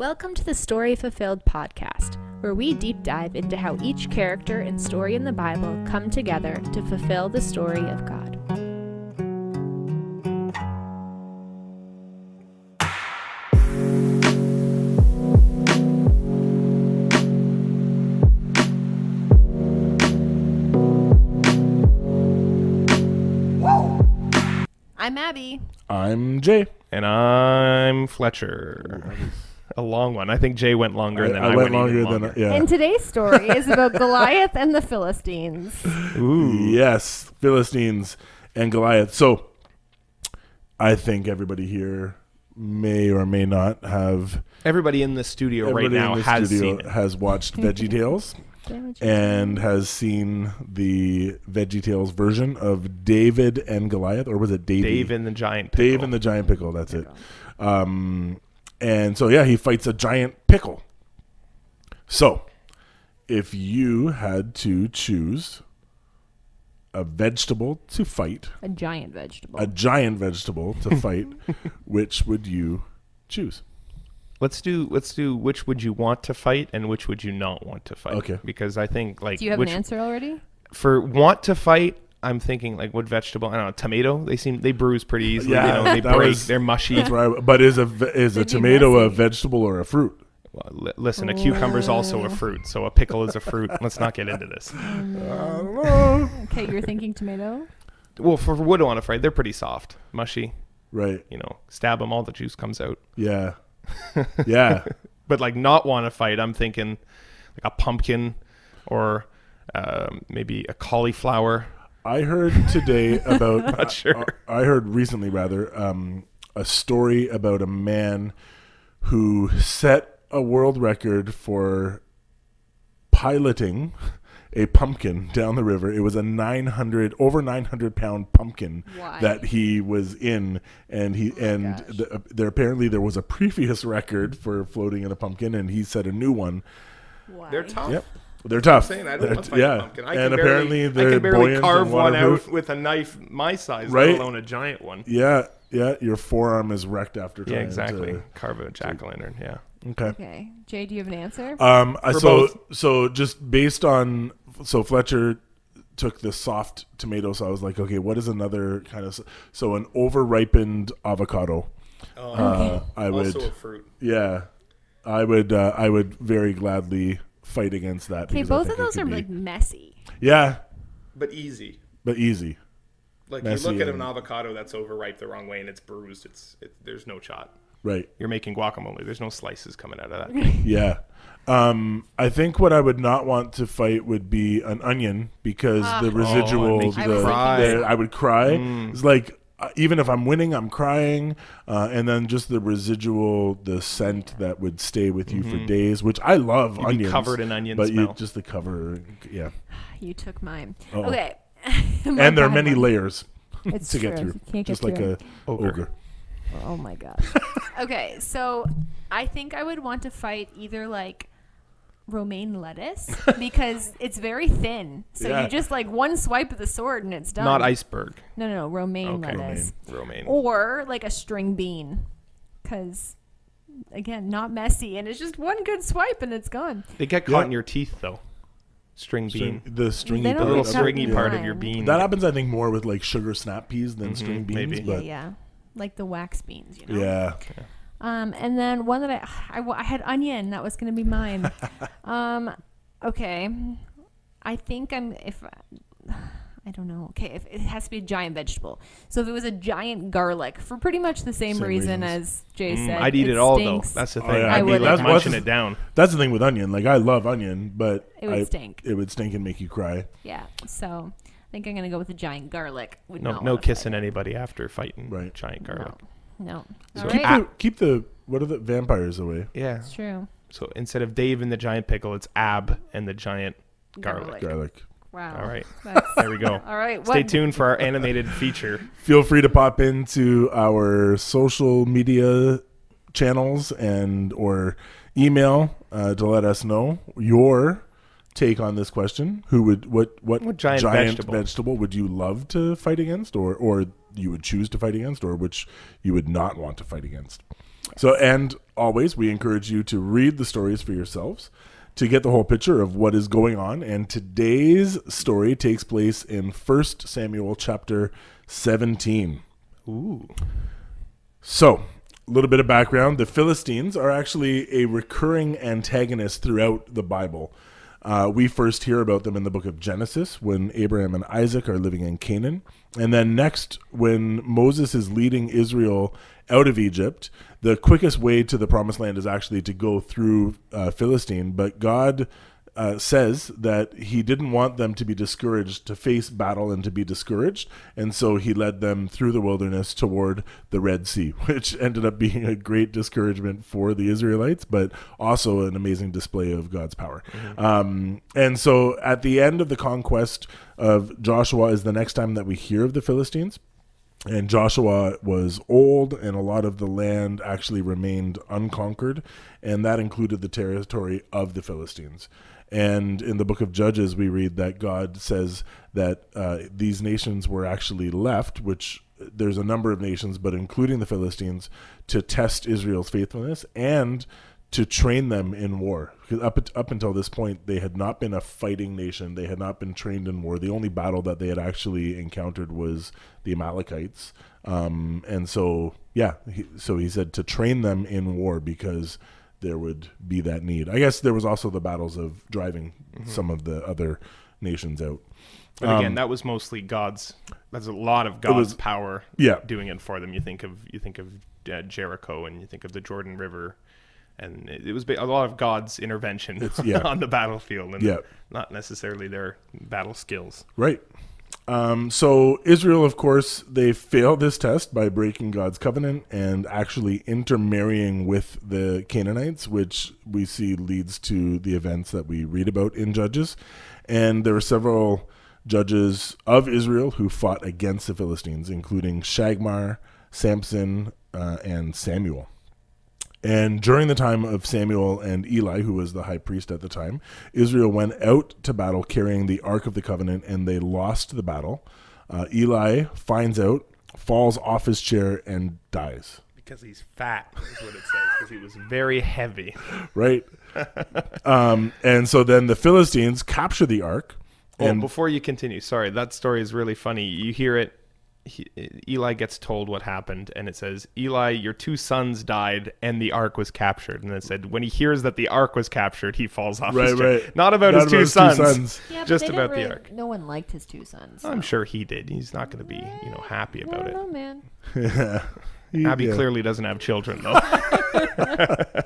Welcome to the Story Fulfilled podcast, where we deep dive into how each character and story in the Bible come together to fulfill the story of God. I'm Abby. I'm Jay. And I'm Fletcher. A long one. I think Jay went longer than I went longer. Yeah. And today's story is about Goliath and the Philistines. Ooh. Yes, Philistines and Goliath. So I think everybody here may or may not have. Everybody in the studio right now has seen it. Has watched VeggieTales and has seen the VeggieTales version of David and Goliath, or was it Davey? Dave and the Giant Pickle. Dave and the Giant Pickle. That's it. And so, yeah, he fights a giant pickle. So, if you had to choose a vegetable to fight, A giant vegetable to fight, which would you choose? Let's do which would you want to fight and which would you not want to fight. Okay. Because I think Do you have an answer already? For want to fight, I'm thinking like what vegetable? I don't know, tomato. They bruise pretty easily. Yeah, they break. They're mushy. That's right. But is a tomato a vegetble or a fruit? Well, listen, a cucumber is also a fruit, so a pickle is a fruit. Let's not get into this. I don't know. Okay, you're thinking tomato? Well, for would I want to fight? They're pretty soft, mushy. Right. Stab them, all the juice comes out. Yeah. Yeah. But like not want to fight, I'm thinking like a pumpkin or maybe a cauliflower. I heard today about. Not sure. I heard recently, rather, a story about a man who set a world record for piloting a pumpkin down the river. It was a over 900 pound pumpkin. Why? That he was in, and apparently there was a previous record for floating in a pumpkin, and he set a new one. Why? They're tough. Yep. They're tough. I don't want to fight a pumpkin. I and can apparently barely, I can barely buoyant carve and one waterproof. out with a knife my size, Right? let alone a giant one. Yeah, your forearm is wrecked after trying. Yeah, exactly. To, Carve a jack-o'-lantern. Yeah. Okay. Jay, do you have an answer? So just based on Fletcher took the soft tomato, so I was like, okay, what is another kind of an over-ripened avocado? Okay. Also a fruit. Yeah, I would very gladly fight against that. Okay, both of those are like messy. Yeah, But easy. Like You look at an avocado that's overripe the wrong way and it's bruised. There's no shot. Right. You're making guacamole. There's no slices coming out of that. Yeah. I think what I would not want to fight would be an onion because the residual, I would cry. It's like, even if I'm winning, I'm crying. And then just the residual, the scent that would stay with you for days, which I love. You'd onions. be covered in onion but smell. just the cover, yeah. You took mine. Uh-oh. Okay. And there are many layers It's to true. get through. You can't get just through like it. a ogre. Oh my god. Okay, so I think I would want to fight either like romaine lettuce because it's very thin. So Yeah. you just like one swipe of the sword and it's done. Not iceberg. No, romaine Okay. lettuce. Romaine. Or like a string bean because again, not messy and it's just one good swipe and it's gone. They get caught in your teeth though. String bean. The stringy They The don't little get stringy caught part in of your mine. bean. That happens, I think, more with like sugar snap peas than string beans. maybe. But Yeah. Like the wax beans, you know? yeah. Okay. And then one that I had onion. That was going to be mine. Okay. I think I don't know. Okay. If it has to be a giant vegetable. So if it was a giant garlic for pretty much the same reason reasons. as Jay said. I'd eat it all though. That's the thing. yeah. I'd be would like as munching it down. That's the thing with onion. Like, I love onion, but It would stink. It would stink and make you cry. Yeah. So I think I'm going to go with a giant garlic. Would No, not no wanna kissing fight anybody after fighting Right. giant it. garlic. No. So All keep right. keep the what are the vampires away? Yeah. It's true. So instead of Dave and the giant pickle, it's Ab and the giant garlic. Garlic. Wow. All right. That's- There we go. All right. Stay tuned for our animated feature. Feel free to pop into our social media channels or email to let us know your take on this question. What giant vegetable would you love to fight against, or you would choose to fight against, or which you would not want to fight against? So, and always, we encourage you to read the stories for yourselves to get the whole picture of what is going on. And today's story takes place in 1 Samuel chapter 17. Ooh. So, a little bit of background. The Philistines are actually a recurring antagonist throughout the Bible. We first hear about them in the book of Genesis when Abraham and Isaac are living in Canaan. And then next, when Moses is leading Israel out of Egypt, the quickest way to the promised land is actually to go through Philistine. But God says that he didn't want them to be discouraged, to face battle and to be discouraged. And so he led them through the wilderness toward the Red Sea, which ended up being a great discouragement for the Israelites, but also an amazing display of God's power. Mm-hmm. And so at the end of the conquest of Joshua is the next time that we hear of the Philistines. And Joshua was old, and a lot of the land actually remained unconquered, and that included the territory of the Philistines. And in the book of Judges, we read that God says that these nations were actually left, which there's a number of nations, but including the Philistines, to test Israel's faithfulness and to train them in war. Because up until this point, they had not been a fighting nation. They had not been trained in war. The only battle that they had actually encountered was the Amalekites. And so, he said to train them in war because there would be that need. I guess there was also the battles of driving some of the other nations out. But again, that was mostly God's. That's a lot of God's power doing it for them. You think of Jericho, and you think of the Jordan River. And it was a lot of God's intervention on the battlefield, and not necessarily their battle skills. Right. So Israel, of course, they failed this test by breaking God's covenant and actually intermarrying with the Canaanites, which we see leads to the events that we read about in Judges. And there were several judges of Israel who fought against the Philistines, including Shagmar, Samson, and Samuel. And during the time of Samuel and Eli, who was the high priest at the time, Israel went out to battle carrying the Ark of the Covenant, and they lost the battle. Eli finds out, falls off his chair, and dies. Because he's fat, is what it says, because he was very heavy. Right. And so then the Philistines capture the Ark. And before you continue, sorry, that story is really funny. You hear it. Eli gets told what happened, and it says, Eli, your 2 sons died and the ark was captured. And it said when he hears that the ark was captured, he falls off his chair. Right. Not about his 2 sons. Yeah, just about the ark. No one liked his 2 sons. So. I'm sure he did. He's not going to be happy about it. I don't know, man. Abby clearly doesn't have children, though.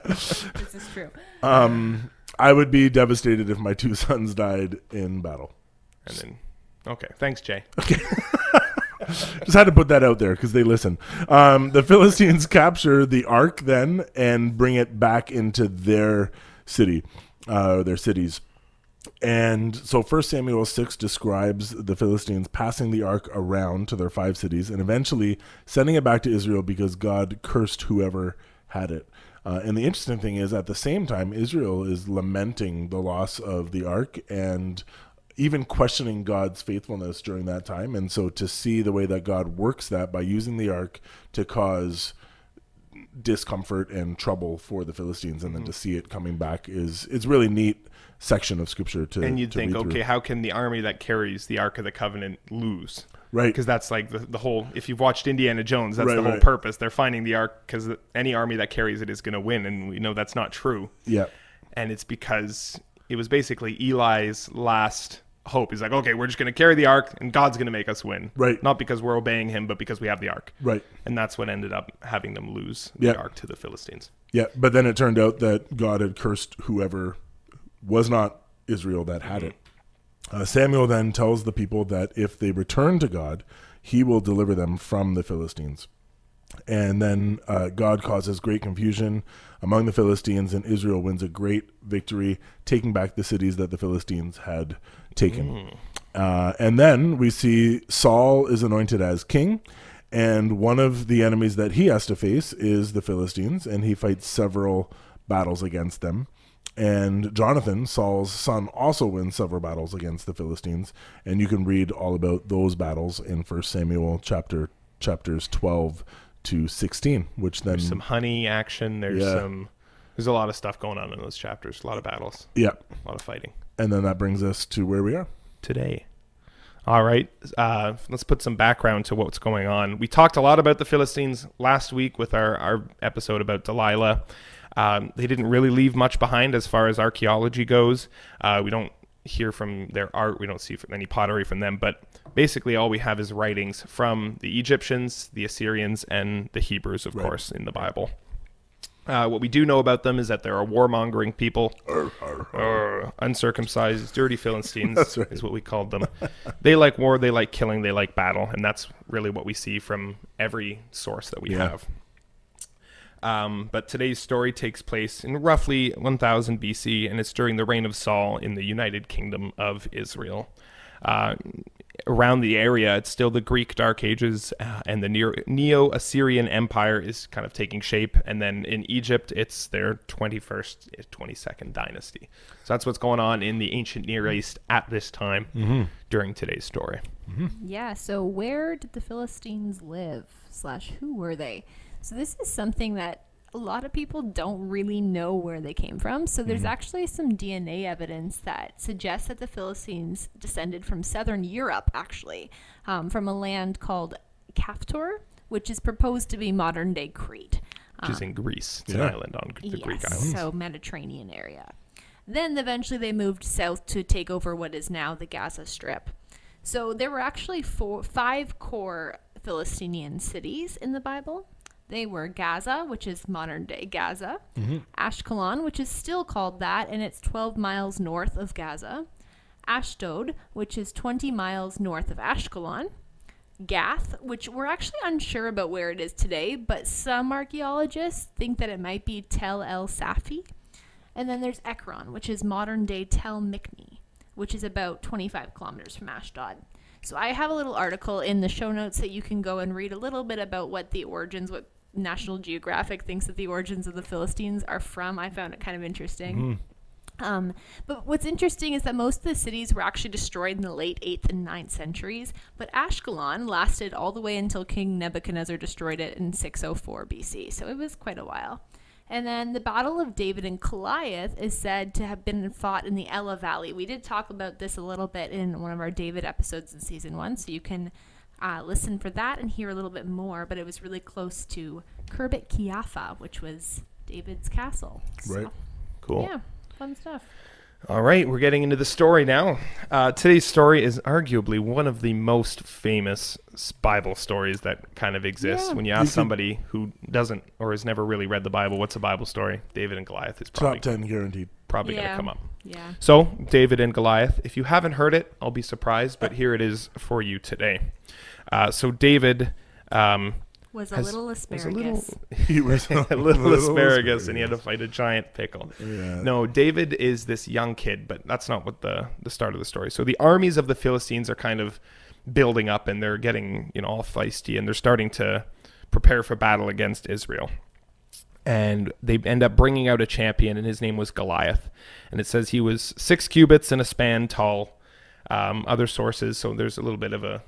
This is true. I would be devastated if my 2 sons died in battle. And then, okay. Thanks, Jay. Okay. Just had to put that out there because they listen. The Philistines capture the ark then and bring it back into their city, their cities. And so 1 Samuel 6 describes the Philistines passing the ark around to their 5 cities and eventually sending it back to Israel because God cursed whoever had it. And the interesting thing is, at the same time, Israel is lamenting the loss of the ark and even questioning God's faithfulness during that time. And so to see the way that God works that by using the ark to cause discomfort and trouble for the Philistines, and then to see it coming back it's really neat section of scripture to and you'd to think, read okay, through. how can the army that carries the Ark of the Covenant lose? Right. Because that's like the whole, if you've watched Indiana Jones, that's Right, the whole right. purpose. They're finding the Ark because any army that carries it is going to win, and we know that's not true. Yeah. And it's because it was basically Eli's last hope. He's like, okay, we're just going to carry the ark and God's going to make us win. Right. Not because we're obeying him, but because we have the ark. Right. And that's what ended up having them lose the ark to the Philistines. Yeah. But then it turned out that God had cursed whoever was not Israel that had it. Samuel then tells the people that if they return to God, he will deliver them from the Philistines. And then God causes great confusion among the Philistines, and Israel wins a great victory, taking back the cities that the Philistines had taken. And then we see Saul is anointed as king, and one of the enemies that he has to face is the Philistines, and he fights several battles against them. And Jonathan, Saul's son, also wins several battles against the Philistines, and you can read all about those battles in 1 Samuel chapters 12 to 16, which then there's some honey action. There's a lot of stuff going on in those chapters. A lot of battles. Yeah. A lot of fighting. And then that brings us to where we are today. All right. Let's put some background to what's going on. We talked a lot about the Philistines last week with our episode about Delilah. They didn't really leave much behind as far as archaeology goes. We don't hear from their art. We don't see any pottery from them. But basically all we have is writings from the Egyptians, the Assyrians, and the Hebrews, of course, in the Bible. What we do know about them is that they're a warmongering people. Uncircumcised, dirty Philistines is what we called them. They like war, they like killing, they like battle. And that's really what we see from every source that we have. But today's story takes place in roughly 1000 BC, and it's during the reign of Saul in the United Kingdom of Israel. Around the area, it's still the Greek Dark Ages, and the Neo-Assyrian Empire is kind of taking shape. And then in Egypt, it's their 21st, 22nd dynasty. So that's what's going on in the ancient Near East at this time during today's story. Yeah, so where did the Philistines live? / who were they? So this is something that a lot of people don't really know where they came from. So there's actually some DNA evidence that suggests that the Philistines descended from southern Europe, actually, from a land called Kaftor, which is proposed to be modern-day Crete. Which is in Greece. It's an island on the Greek islands. So Mediterranean area. Then eventually they moved south to take over what is now the Gaza Strip. So there were actually 5 core Philistinian cities in the Bible. They were Gaza, which is modern-day Gaza, Ashkelon, which is still called that, and it's 12 miles north of Gaza, Ashdod, which is 20 miles north of Ashkelon, Gath, which we're actually unsure about where it is today, but some archaeologists think that it might be Tel El Safi, and then there's Ekron, which is modern-day Tel Mikni, which is about 25 kilometers from Ashdod. So I have a little article in the show notes that you can go and read a little bit about what National Geographic thinks that the origins of the Philistines are from. I found it kind of interesting. But what's interesting is that most of the cities were actually destroyed in the late 8th and 9th centuries, but Ashkelon lasted all the way until King Nebuchadnezzar destroyed it in 604 BC, so it was quite a while. And then the Battle of David and Goliath is said to have been fought in the Elah Valley. We did talk about this a little bit in one of our David episodes in season 1, so you can listen for that and hear a little bit more, but it was really close to Khirbet Kiafa, which was David's castle. Right. Cool. Yeah, fun stuff. All right, we're getting into the story now. Today's story is arguably one of the most famous Bible stories that kind of exists. When you ask somebody who doesn't or has never really read the Bible, what's a Bible story? David and Goliath is probably top 10 guaranteed. Probably going to come up. Yeah. So, David and Goliath. If you haven't heard it, I'll be surprised, but here it is for you today. So David was a little asparagus. He was a little asparagus, and he had to fight a giant pickle. Yeah. No, David is this young kid, but that's not what the start of the story. So the armies of the Philistines are kind of building up, and they're getting all feisty, and they're starting to prepare for battle against Israel. And they end up bringing out a champion, and his name was Goliath. And it says he was 6 cubits and a span tall. Other sources, so there's a little bit of a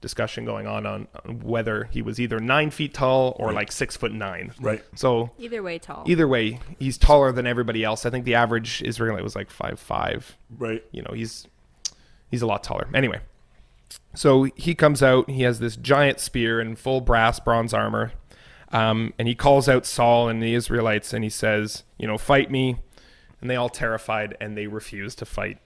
discussion going on whether he was either 9 feet tall or like 6'9". Right. So either way, tall. Either way, he's taller than everybody else. I think the average Israelite was like 5'5". Right. He's a lot taller. Anyway, so he comes out. He has this giant spear and full bronze armor, and he calls out Saul and the Israelites, and he says, "Fight me." And they all terrified, and they refuse to fight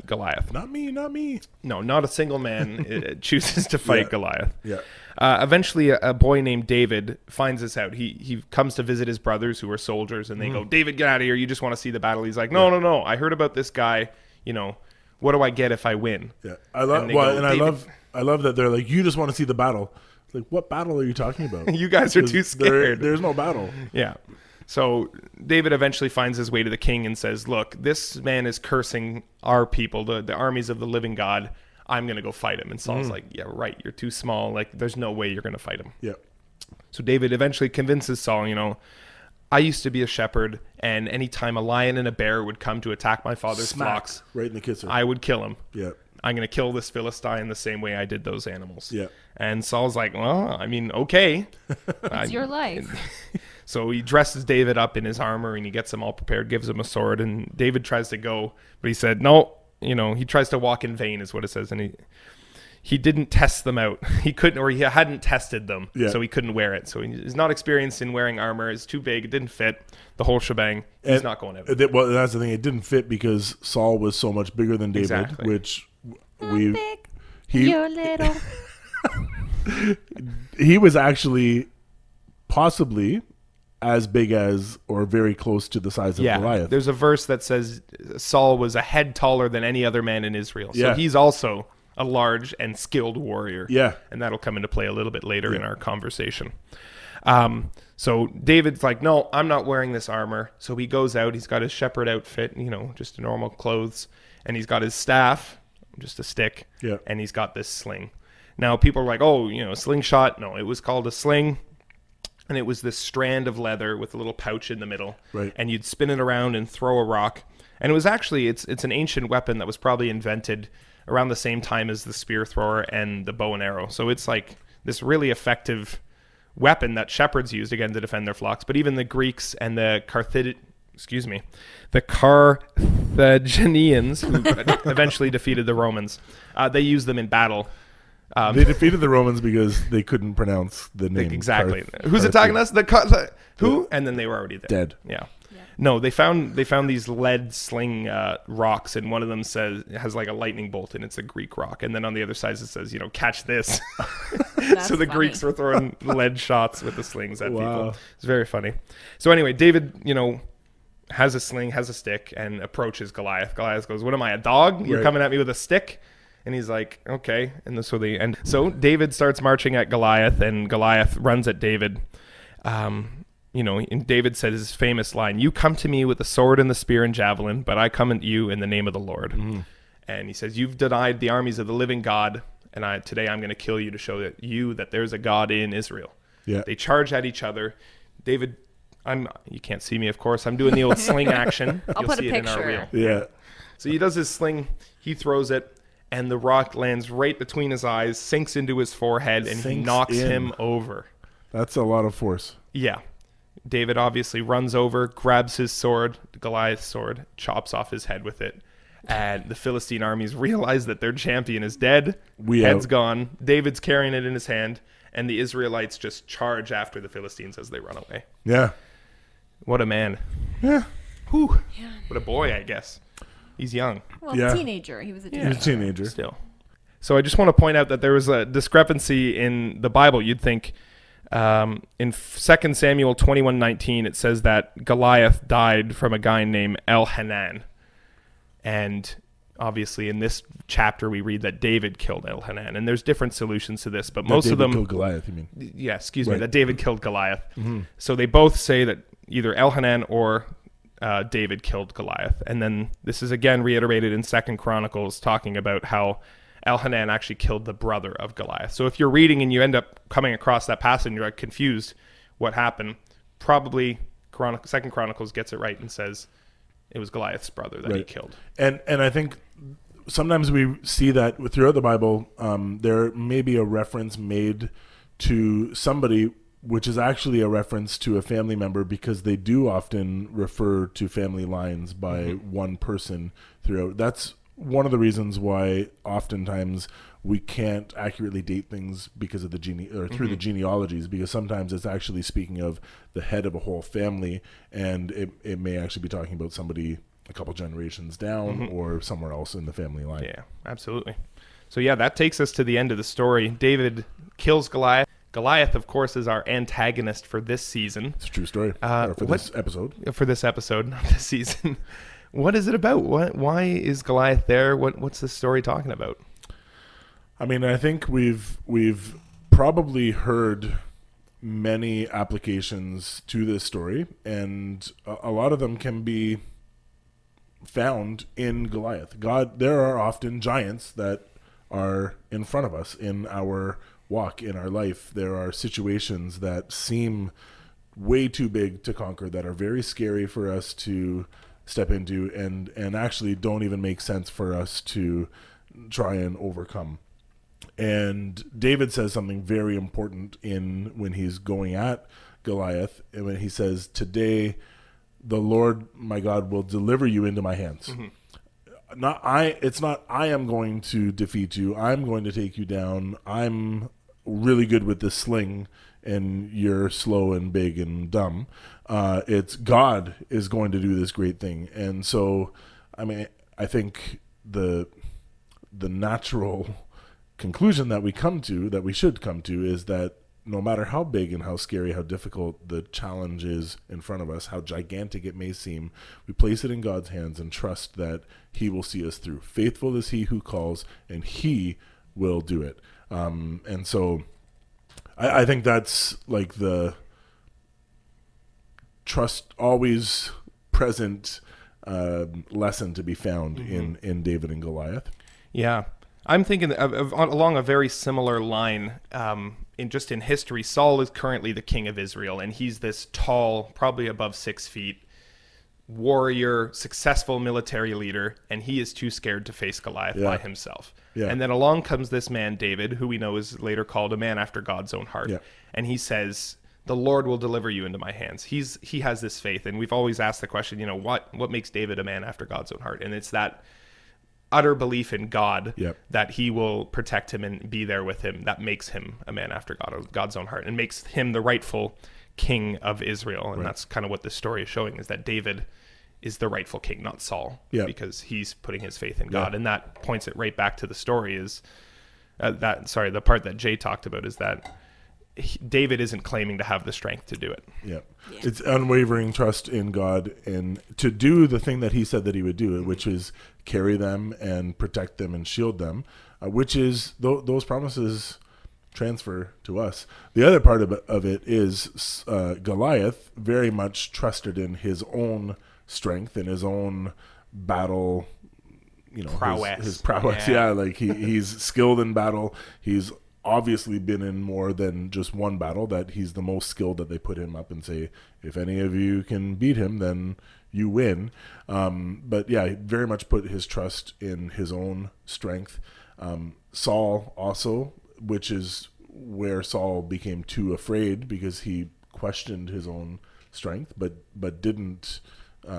Goliath. Not me. No, not a single man chooses to fight Goliath. Yeah. Eventually, a boy named David finds this out. He comes to visit his brothers who are soldiers, and they go, "David, get out of here. You just want to see the battle." He's like, No. I heard about this guy. What do I get if I win? Yeah. I love that they're like, "You just want to see the battle." It's like, what battle are you talking about? You guys are too scared. There's no battle. Yeah. So David eventually finds his way to the king and says, "Look, this man is cursing our people, the armies of the living God. I'm going to go fight him." And Saul's like, "Yeah, right. You're too small. Like, there's no way you're going to fight him." Yeah. So David eventually convinces Saul, "I used to be a shepherd, and anytime a lion and a bear would come to attack my father's flocks, right in the kisser, I would kill him. Yeah. I'm going to kill this Philistine the same way I did those animals. Yeah. And Saul's like, well, I mean, okay. It's your life. So he dresses David up in his armor and he gets him all prepared, gives him a sword, and David tries to go, but he said, no, he tries to walk in vain is what it says. And he didn't test them out. He couldn't, or he hadn't tested them, so he couldn't wear it. So he's not experienced in wearing armor. It's too big. It didn't fit the whole shebang. He's not going out. Well, that's the thing. It didn't fit because Saul was so much bigger than David, which I'm big, you're little. He was actually possibly as big as or very close to the size of Goliath. There's a verse that says Saul was a head taller than any other man in Israel. So he's also a large and skilled warrior. Yeah. And that'll come into play a little bit later in our conversation. So David's like, no, I'm not wearing this armor. So he goes out. He's got his shepherd outfit, just normal clothes. And he's got his staff, just a stick. Yeah. And he's got this sling. Now, people are like, oh, slingshot. No, it was called a sling. And it was this strand of leather with a little pouch in the middle. Right. And you'd spin it around and throw a rock. And it was actually, it's an ancient weapon that was probably invented around the same time as the spear thrower and the bow and arrow. So it's like this really effective weapon that shepherds used, again, to defend their flocks. But even the Greeks and the Carthaginians, who eventually defeated the Romans, they used them in battle. They defeated the Romans because they couldn't pronounce the name. Exactly. Who's attacking us? Who? And then they were already there. Dead. Yeah. No, they found these lead sling rocks, and one of them has like a lightning bolt, and it's a Greek rock. And then on the other side it says, catch this. So the Greeks were throwing lead shots with the slings at people. It's very funny. So anyway, David, has a sling, has a stick, and approaches Goliath. Goliath goes, "What am I, a dog? You're coming at me with a stick?" And he's like, okay. And so David starts marching at Goliath, and Goliath runs at David. And David said his famous line, "You come to me with the sword and the spear and javelin, but I come at you in the name of the Lord." Mm. And he says, "You've denied the armies of the living God, and today I'm going to kill you to show that there's a God in Israel." Yeah. They charge at each other. David, you can't see me, of course. I'm doing the old sling action. I'll put a picture. Yeah. So he does his sling. He throws it. And the rock lands right between his eyes, sinks into his forehead, and he knocks him over. That's a lot of force. Yeah. David obviously runs over, grabs his sword, Goliath's sword, chops off his head with it. And the Philistine armies realize that their champion is dead. Head's gone. David's carrying it in his hand. And the Israelites just charge after the Philistines as they run away. Yeah. What a man. Yeah. Whew. Yeah. What a boy, I guess. He's young. Well, teenager. He was a teenager. He was a teenager. Still. So I just want to point out that there was a discrepancy in the Bible. You'd think in 2 Samuel 21:19, it says that Goliath died from a guy named Elhanan. And obviously in this chapter, we read that David killed Elhanan. And there's different solutions to this, but most of them... killed Goliath, you mean? Yeah, excuse me, that David killed Goliath. Mm-hmm. So they both say that either Elhanan or... David killed Goliath. And then this is again reiterated in 2 Chronicles, talking about how Elhanan actually killed the brother of Goliath. So if you're reading and you end up coming across that passage and you're like confused what happened, probably 2 Chronicles gets it right and says it was Goliath's brother that he killed. And I think sometimes we see that throughout the Bible, there may be a reference made to somebody which is actually a reference to a family member, because they do often refer to family lines by one person throughout. That's one of the reasons why oftentimes we can't accurately date things because of the through the genealogies, because sometimes it's actually speaking of the head of a whole family, and it may actually be talking about somebody a couple generations down or somewhere else in the family line. Yeah, absolutely. So yeah, that takes us to the end of the story. David kills Goliath. Goliath, of course, is our antagonist for this season. It's a true story. This episode. For this episode, not this season. What is it about? Why is Goliath there? What's the story talking about? I mean, I think we've probably heard many applications to this story, and a lot of them can be found in Goliath. There are often giants that are in front of us in our walk, in our life. There are situations that seem way too big to conquer, that are very scary for us to step into, and actually don't even make sense for us to try and overcome. And David says something very important when he's going at Goliath, and when he says, "Today the Lord my God will deliver you into my hands." It's not I am going to defeat you. I'm going to take you down. I'm really good with this sling and you're slow and big and dumb. It's God is going to do this great thing. And so, I mean, I think the natural conclusion that we should come to is that no matter how big and how scary, how difficult the challenge is in front of us, how gigantic it may seem, we place it in God's hands and trust that he will see us through. Faithful is he who calls, and he will do it. And so I think that's like the trust always present lesson to be found in David and Goliath. Yeah. I'm thinking of along a very similar line. In history, Saul is currently the king of Israel, and he's this tall, probably above 6 feet, warrior, successful military leader, and he is too scared to face Goliath by himself. Yeah. And then along comes this man, David, who we know is later called a man after God's own heart. Yeah. And he says, "The Lord will deliver you into my hands." He has this faith, and we've always asked the question, what makes David a man after God's own heart? And it's that utter belief in God that he will protect him and be there with him that makes him a man after God's own heart and makes him the rightful king of Israel. And that's kind of what this story is showing, is that David is the rightful king, not Saul, because he's putting his faith in God. And that points it right back to the story is the part that Jay talked about is that David isn't claiming to have the strength to do it. Yeah. It's unwavering trust in God and to do the thing that he said that he would do, which is carry them and protect them and shield them, which is those promises transfer to us. The other part of it is Goliath very much trusted in his own strength and his own battle, prowess. His prowess. Like he's skilled in battle. He's obviously been in more than just one battle, that he's the most skilled, that they put him up and say, if any of you can beat him, then you win. But he very much put his trust in his own strength. Saul also, which is where Saul became too afraid because he questioned his own strength, but didn't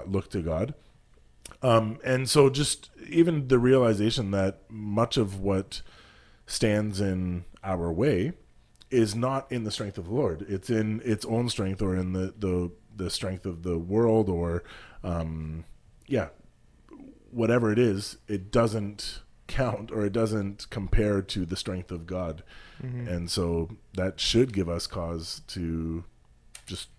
look to God. And so just even the realization that much of what stands in our way is not in the strength of the Lord. It's in its own strength, or in the strength of the world, or whatever it is, it doesn't count, or it doesn't compare to the strength of God. And so that should give us cause to just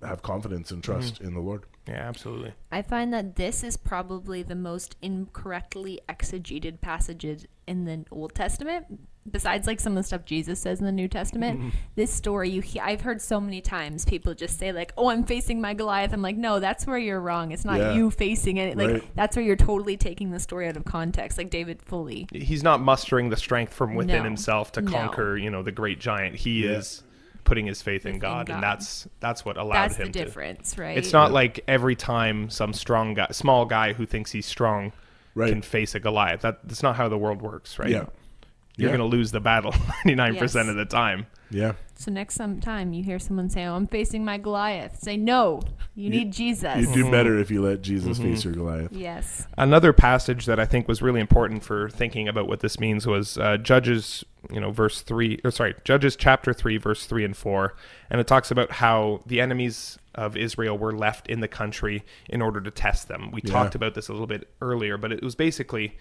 have confidence and trust in the Lord. Yeah, absolutely. I find that this is probably the most incorrectly exegeted passages in the Old Testament, besides like some of the stuff Jesus says in the New Testament. This story, I've heard so many times people just say like, "Oh, I'm facing my Goliath." I'm like, no, that's where you're wrong. It's not you facing it. Like that's where you're totally taking the story out of context. Like David fully. He's not mustering the strength from within himself to conquer, the great giant. He is putting his faith in God, and that's what allowed him to. That's the difference, right? It's not like every time some small guy who thinks he's strong can face a Goliath. That's not how the world works, right? You're going to lose the battle 99% of the time. Yeah. So next time you hear someone say, "Oh, I'm facing my Goliath," say, "No, you need Jesus." You do better if you let Jesus face your Goliath. Yes. Another passage that I think was really important for thinking about what this means was Judges, Judges chapter 3, verse 3 and 4, and it talks about how the enemies of Israel were left in the country in order to test them. We talked about this a little bit earlier, but it was basically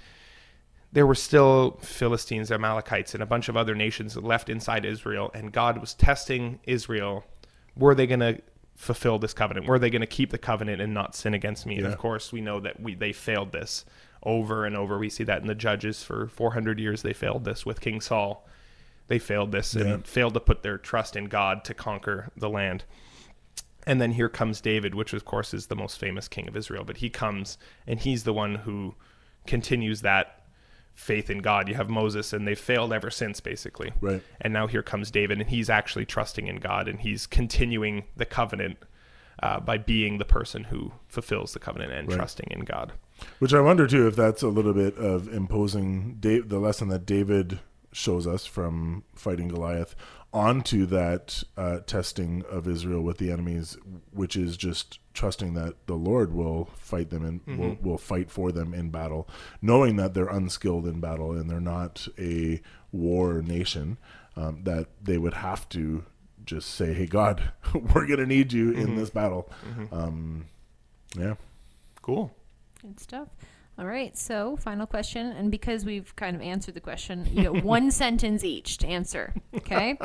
there were still Philistines, Amalekites, and a bunch of other nations left inside Israel, and God was testing Israel. Were they going to fulfill this covenant? Were they going to keep the covenant and not sin against me? And of course, we know that they failed this over and over. We see that in the Judges. For 400 years, they failed this with King Saul. They failed this and failed to put their trust in God to conquer the land. And then here comes David, which of course is the most famous king of Israel. But he comes, and he's the one who continues that faith in God. You have Moses, and they've failed ever since, basically. Right. And now here comes David, and he's actually trusting in God, and he's continuing the covenant by being the person who fulfills the covenant and trusting in God. Which I wonder too if that's a little bit of imposing the lesson that David shows us from fighting Goliath onto that testing of Israel with the enemies, which is just trusting that the Lord will fight them and will fight for them in battle, knowing that they're unskilled in battle and they're not a war nation, that they would have to just say, hey, God, we're going to need you in this battle. Yeah. Cool. Good stuff. All right. So final question. And because we've kind of answered the question, you get one sentence each to answer. Okay.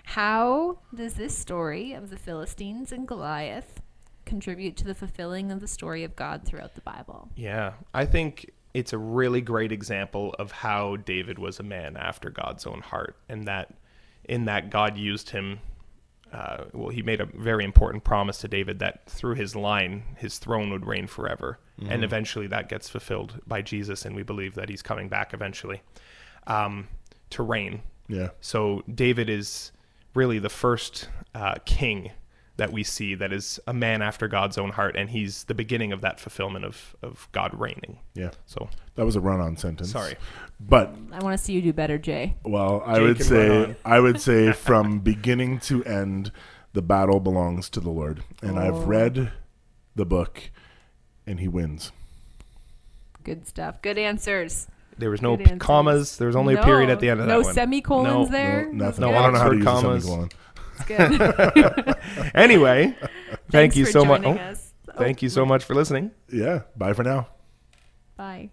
How does this story of the Philistines and Goliath contribute to the fulfilling of the story of God throughout the Bible? Yeah. I think it's a really great example of how David was a man after God's own heart, and that in that God used him. He made a very important promise to David that through his line, his throne would reign forever. And eventually that gets fulfilled by Jesus, and we believe that he's coming back eventually to reign. Yeah. So David is really the first king that we see that is a man after God's own heart, and he's the beginning of that fulfillment of God reigning. Yeah. So that was a run-on sentence. Sorry. But I want to see you do better, Jay. Well, I would say from beginning to end, the battle belongs to the Lord. And I've read the book, and he wins. Good stuff. Good answers. There was no commas. There was only a period at the end of that one. No semicolons there? No, nothing. I don't know how to use commas. A semicolon. It's good. Anyway, thank you so much. Us. Thank you so much for listening. Yeah. Bye for now. Bye.